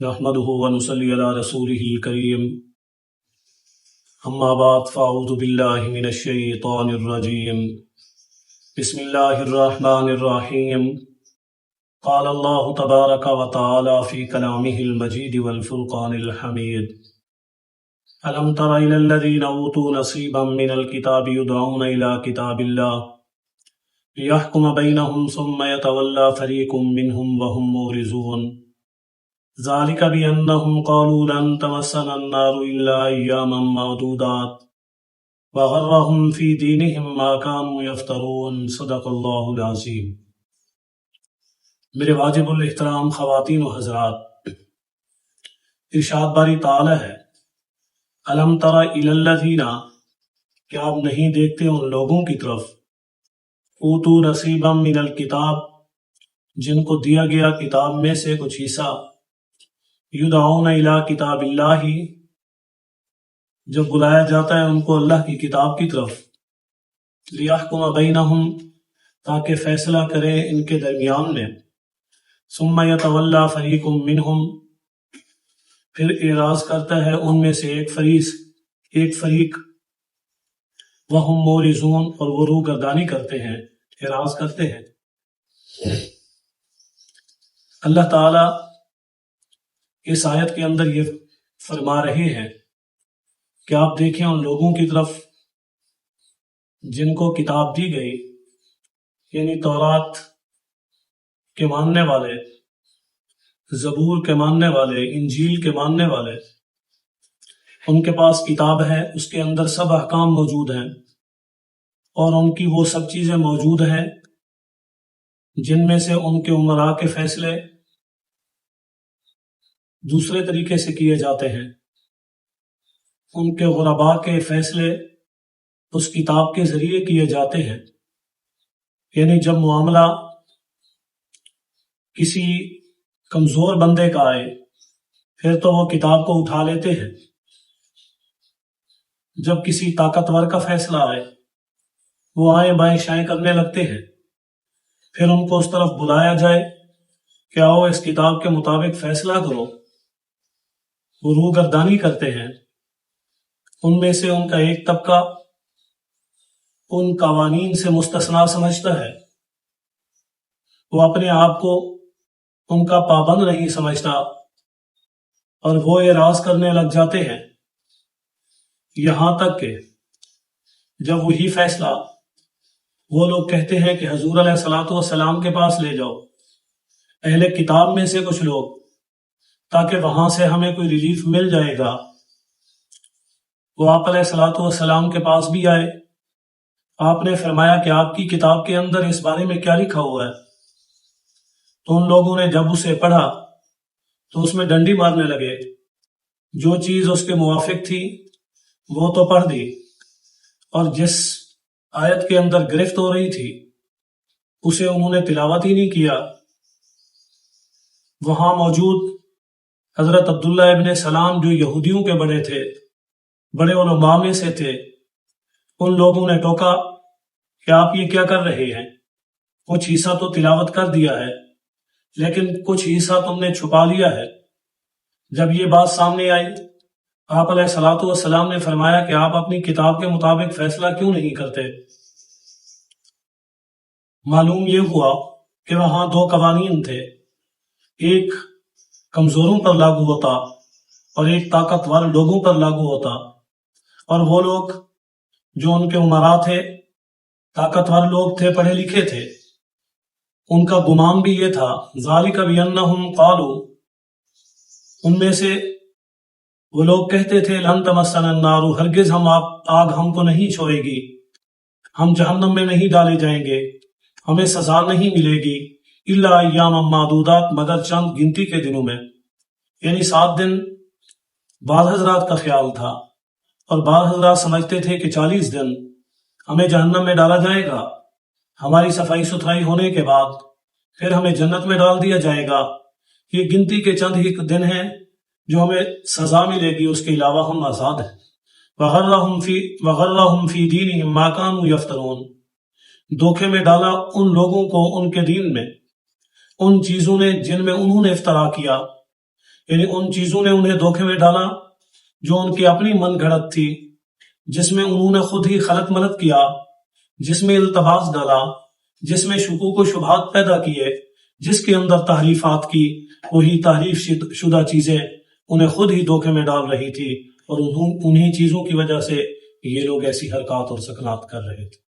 نحمده ونصلي على رسوله الكريم اما بعد فاعوذ بالله من الشيطان الرجيم بسم الله الرحمن الرحيم قال الله تبارك وتعالى في كلامه المجيد والفرقان الحميد ألم تر إلى الذين أوتوا نصيبا من الكتاب يدعون إلى كتاب الله ليحكم بينهم ثم يتولى فريق منهم وهم معرضون ذلك بأنهم قالوا لن تمسنا النار إلا أياما معدودات وغرهم في دينهم ما كانوا يفترون صدق اللہ العظیم۔ میرے واجب الاحترام خواتین و حضرات، ارشاد باری تعالی ہے الم تر الی الذین، کیا آپ نہیں دیکھتے ان لوگوں کی طرف اوتوا نصیبا من الکتاب، جن کو دیا گیا کتاب میں سے کچھ حصہ، یدعون الی کتاب اللہ، جب بلایا جاتا ہے ان کو اللہ کی کتاب کی طرف، لیحکم بینہم، تاکہ فیصلہ کرے ان کے درمیان میں، ثم یتولی فریق منہم، پھر اعراض کرتا ہے ان میں سے ایک فریق، وہم معرضون، اور وہ روگردانی کرتے ہیں، اعراض کرتے ہیں۔ اللہ تعالی اس آیت کے اندر یہ فرما رہے ہیں کہ آپ دیکھیں ان لوگوں کی طرف جن کو کتاب دی گئی، یعنی تورات کے ماننے والے، زبور کے ماننے والے، انجیل کے ماننے والے، ان کے پاس کتاب ہے، اس کے اندر سب احکام موجود ہیں اور ان کی وہ سب چیزیں موجود ہیں جن میں سے ان کے امراء کے فیصلے دوسرے طریقے سے کیے جاتے ہیں، ان کے غرباء کے فیصلے اس کتاب کے ذریعے کیے جاتے ہیں، یعنی جب معاملہ کسی کمزور بندے کا آئے پھر تو وہ کتاب کو اٹھا لیتے ہیں، جب کسی طاقتور کا فیصلہ آئے وہ آئیں بائیں شائیں کرنے لگتے ہیں، پھر ان کو اس طرف بلایا جائے کہ آؤ اس کتاب کے مطابق فیصلہ کرو، وہ روگردانی کرتے ہیں۔ ان میں سے ان کا ایک طبقہ ان قوانین سے مستثنا سمجھتا ہے، وہ اپنے آپ کو ان کا پابند نہیں سمجھتا اور وہ اعراض کرنے لگ جاتے ہیں، یہاں تک کہ جب وہی فیصلہ وہ لوگ کہتے ہیں کہ حضور علیہ الصلوۃ والسلام کے پاس لے جاؤ، اہل کتاب میں سے کچھ لوگ، تاکہ وہاں سے ہمیں کوئی ریلیف مل جائے گا، وہ آپ علیہ الصلوۃ والسلام کے پاس بھی آئے، آپ نے فرمایا کہ آپ کی کتاب کے اندر اس بارے میں کیا لکھا ہوا ہے؟ تو ان لوگوں نے جب اسے پڑھا تو اس میں ڈنڈی مارنے لگے، جو چیز اس کے موافق تھی وہ تو پڑھ دی، اور جس آیت کے اندر گرفت ہو رہی تھی اسے انہوں نے تلاوت ہی نہیں کیا۔ وہاں موجود حضرت عبداللہ ابن سلام جو یہودیوں کے بڑے تھے، بڑے علماء میں سے تھے، ان لوگوں نے ٹوکا کہ آپ یہ کیا کر رہے ہیں؟ کچھ حصہ تو تلاوت کر دیا ہے لیکن کچھ حصہ تم نے چھپا لیا ہے۔ جب یہ بات سامنے آئی، آپ علیہ الصلوۃ والسلام نے فرمایا کہ آپ اپنی کتاب کے مطابق فیصلہ کیوں نہیں کرتے؟ معلوم یہ ہوا کہ وہاں دو قوانین تھے، ایک کمزوروں پر لاگو ہوتا اور ایک طاقتور لوگوں پر لاگو ہوتا، اور وہ لوگ جو ان کے امراء تھے، طاقتور لوگ تھے، پڑھے لکھے تھے، ان کا گمان بھی یہ تھا ذالک بانہم قالوا، ان میں سے وہ لوگ کہتے تھے لن تمسنا النار، ہرگز آگ ہم کو نہیں چھوئے گی، ہم جہنم میں نہیں ڈالے جائیں گے، ہمیں سزا نہیں ملے گی، الا ایاما معدودات، مگر چند گنتی کے دنوں میں، یعنی 7 دن۔ بعض حضرات کا خیال تھا اور بعض حضرات سمجھتے تھے کہ 40 دن ہمیں جہنم میں ڈالا جائے گا، ہماری صفائی ستھرائی ہونے کے بعد پھر ہمیں جنت میں ڈال دیا جائے گا، یہ گنتی کے چند ہی دن ہیں جو ہمیں سزا ملے گی، اس کے علاوہ ہم آزاد ہیں۔ وغرہم فی دینہم ما کانوا یفترون، دھوکے میں ڈالا ان لوگوں کو ان کے دین میں ان چیزوں نے جن میں انہوں نے افترا کیا، یعنی ان چیزوں نے انہیں دھوکے میں ڈالا جو ان کی اپنی من گھڑت تھی، جس میں انہوں نے خود ہی خلط ملط کیا، جس میں التباس ڈالا، جس میں شکوک و شبہات پیدا کیے، جس کے اندر تحریفات کی، وہی تحریف شدہ چیزیں انہیں خود ہی دھوکے میں ڈال رہی تھی، اور انہی چیزوں کی وجہ سے یہ لوگ ایسی حرکات اور سکنات کر رہے تھے۔